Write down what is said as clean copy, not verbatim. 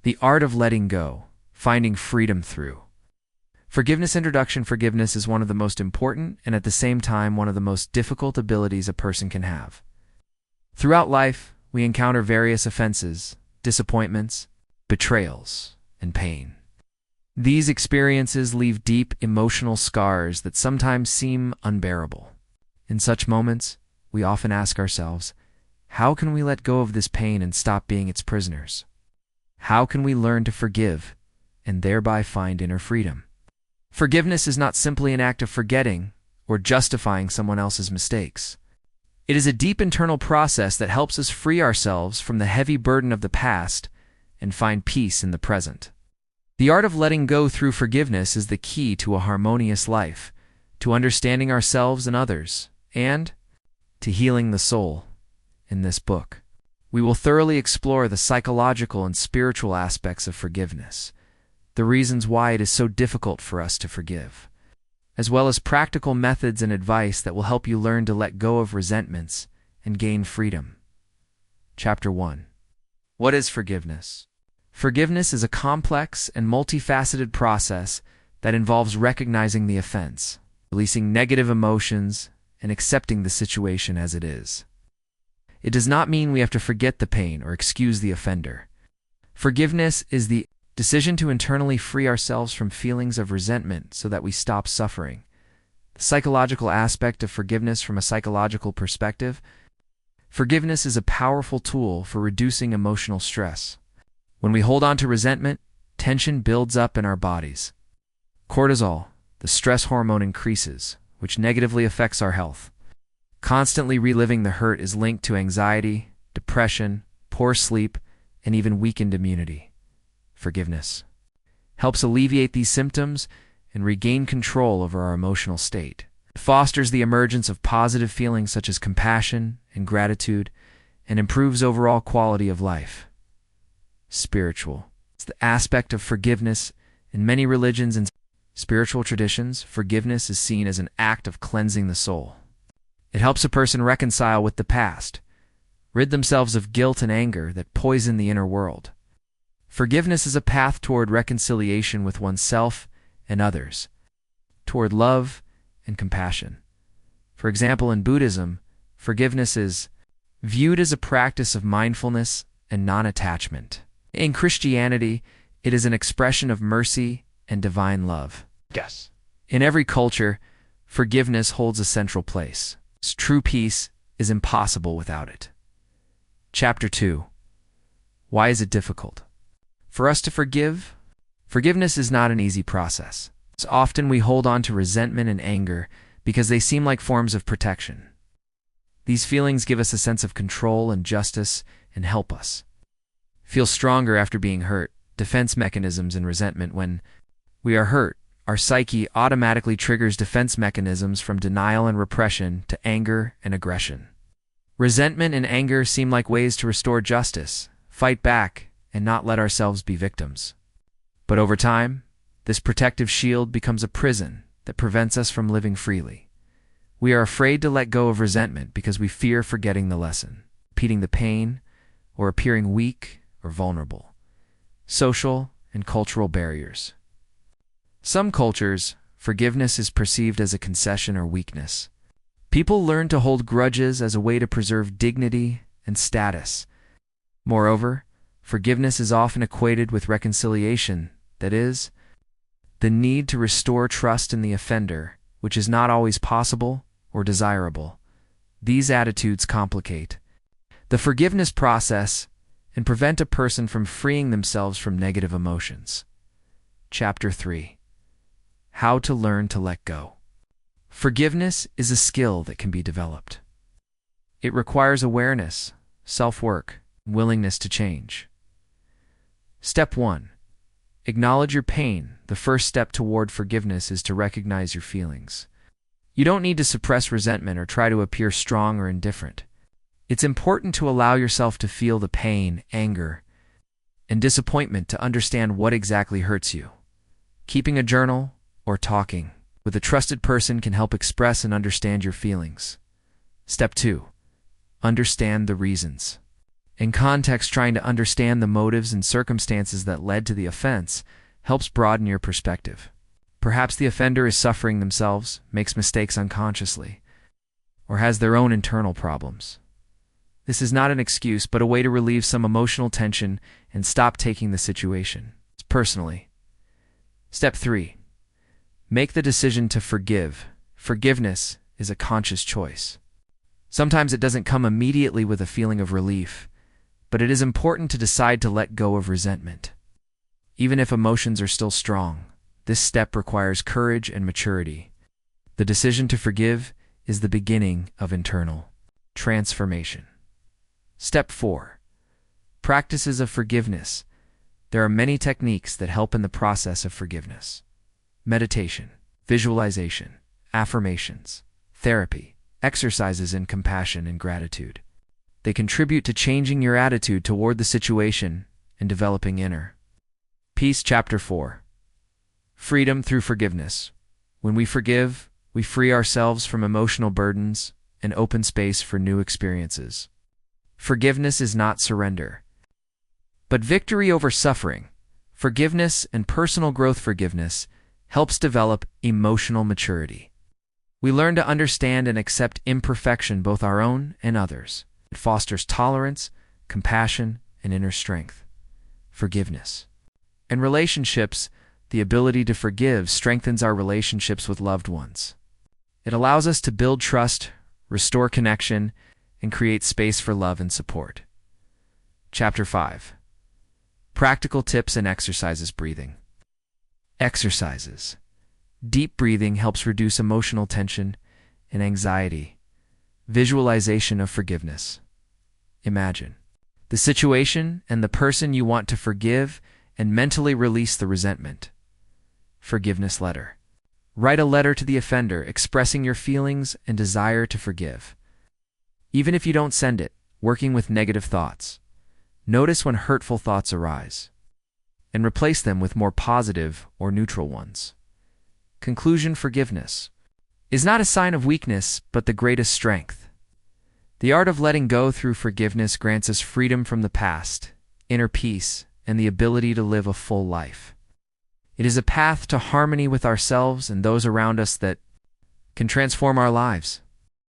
The art of letting go, finding freedom through. Forgiveness introduction. Forgiveness is one of the most important and at the same time one of the most difficult abilities a person can have. Throughout life, we encounter various offenses, disappointments, betrayals, and pain. These experiences leave deep emotional scars that sometimes seem unbearable. In such moments, we often ask ourselves, how can we let go of this pain and stop being its prisoners? How can we learn to forgive and thereby find inner freedom? Forgiveness is not simply an act of forgetting or justifying someone else's mistakes. It is a deep internal process that helps us free ourselves from the heavy burden of the past and find peace in the present. The art of letting go through forgiveness is the key to a harmonious life, to understanding ourselves and others, and to healing the soul. In this book, we will thoroughly explore the psychological and spiritual aspects of forgiveness, the reasons why it is so difficult for us to forgive, as well as practical methods and advice that will help you learn to let go of resentments and gain freedom. Chapter 1. What is forgiveness? Forgiveness is a complex and multifaceted process that involves recognizing the offense, releasing negative emotions, and accepting the situation as it is. It does not mean we have to forget the pain or excuse the offender. Forgiveness is the decision to internally free ourselves from feelings of resentment so that we stop suffering. The psychological aspect of forgiveness. From a psychological perspective, forgiveness is a powerful tool for reducing emotional stress. When we hold on to resentment, tension builds up in our bodies. Cortisol, the stress hormone, increases, which negatively affects our health. Constantly reliving the hurt is linked to anxiety, depression, poor sleep, and even weakened immunity. Forgiveness helps alleviate these symptoms and regain control over our emotional state. It fosters the emergence of positive feelings such as compassion and gratitude, and improves overall quality of life. Spiritual. It's the aspect of forgiveness. In many religions and spiritual traditions, forgiveness is seen as an act of cleansing the soul. It helps a person reconcile with the past, rid themselves of guilt and anger that poison the inner world. Forgiveness is a path toward reconciliation with oneself and others, toward love and compassion. For example, in Buddhism, forgiveness is viewed as a practice of mindfulness and non-attachment. In Christianity, it is an expression of mercy and divine love. Yes. In every culture, forgiveness holds a central place. True peace is impossible without it. Chapter 2. Why is it difficult? For us to forgive, forgiveness is not an easy process. So often we hold on to resentment and anger because they seem like forms of protection. These feelings give us a sense of control and justice and help us feel stronger after being hurt. Defense mechanisms and resentment. When we are hurt, our psyche automatically triggers defense mechanisms from denial and repression to anger and aggression. Resentment and anger seem like ways to restore justice, fight back, and not let ourselves be victims. But over time, this protective shield becomes a prison that prevents us from living freely. We are afraid to let go of resentment because we fear forgetting the lesson, repeating the pain, or appearing weak or vulnerable. Social and cultural barriers. Some cultures, forgiveness is perceived as a concession or weakness. People learn to hold grudges as a way to preserve dignity and status. Moreover, forgiveness is often equated with reconciliation, that is, the need to restore trust in the offender, which is not always possible or desirable. These attitudes complicate the forgiveness process and prevent a person from freeing themselves from negative emotions. Chapter 3. How to learn to let go. Forgiveness is a skill that can be developed. It requires awareness, self-work, and willingness to change. Step 1. Acknowledge your pain. The first step toward forgiveness is to recognize your feelings. You don't need to suppress resentment or try to appear strong or indifferent. It's important to allow yourself to feel the pain, anger, and disappointment to understand what exactly hurts you. Keeping a journal or talking with a trusted person can help express and understand your feelings. Step 2. Understand the reasons. In context, trying to understand the motives and circumstances that led to the offense helps broaden your perspective. Perhaps the offender is suffering themselves, makes mistakes unconsciously, or has their own internal problems. This is not an excuse, but a way to relieve some emotional tension and stop taking the situation personally. Step 3. Make the decision to forgive. Forgiveness is a conscious choice. Sometimes it doesn't come immediately with a feeling of relief, but it is important to decide to let go of resentment. Even if emotions are still strong, this step requires courage and maturity. The decision to forgive is the beginning of internal transformation. Step 4. Practices of forgiveness. There are many techniques that help in the process of forgiveness. Meditation, visualization, affirmations, therapy, exercises in compassion and gratitude. They contribute to changing your attitude toward the situation and developing inner peace. Chapter 4. Freedom through forgiveness. When we forgive, we free ourselves from emotional burdens and open space for new experiences. Forgiveness is not surrender, but victory over suffering. Forgiveness and personal growth. Forgiveness helps develop emotional maturity. We learn to understand and accept imperfection, both our own and others. It fosters tolerance, compassion, and inner strength. Forgiveness. In relationships, the ability to forgive strengthens our relationships with loved ones. It allows us to build trust, restore connection, and create space for love and support. Chapter 5. Practical tips and exercises. Breathing. Exercises. Deep breathing helps reduce emotional tension and anxiety. Visualization of forgiveness. Imagine the situation and the person you want to forgive and mentally release the resentment. Forgiveness letter. Write a letter to the offender expressing your feelings and desire to forgive. Even if you don't send it, working with negative thoughts. Notice when hurtful thoughts arise and replace them with more positive or neutral ones. Conclusion. Forgiveness is not a sign of weakness, but the greatest strength. The art of letting go through forgiveness grants us freedom from the past, inner peace, and the ability to live a full life. It is a path to harmony with ourselves and those around us that can transform our lives.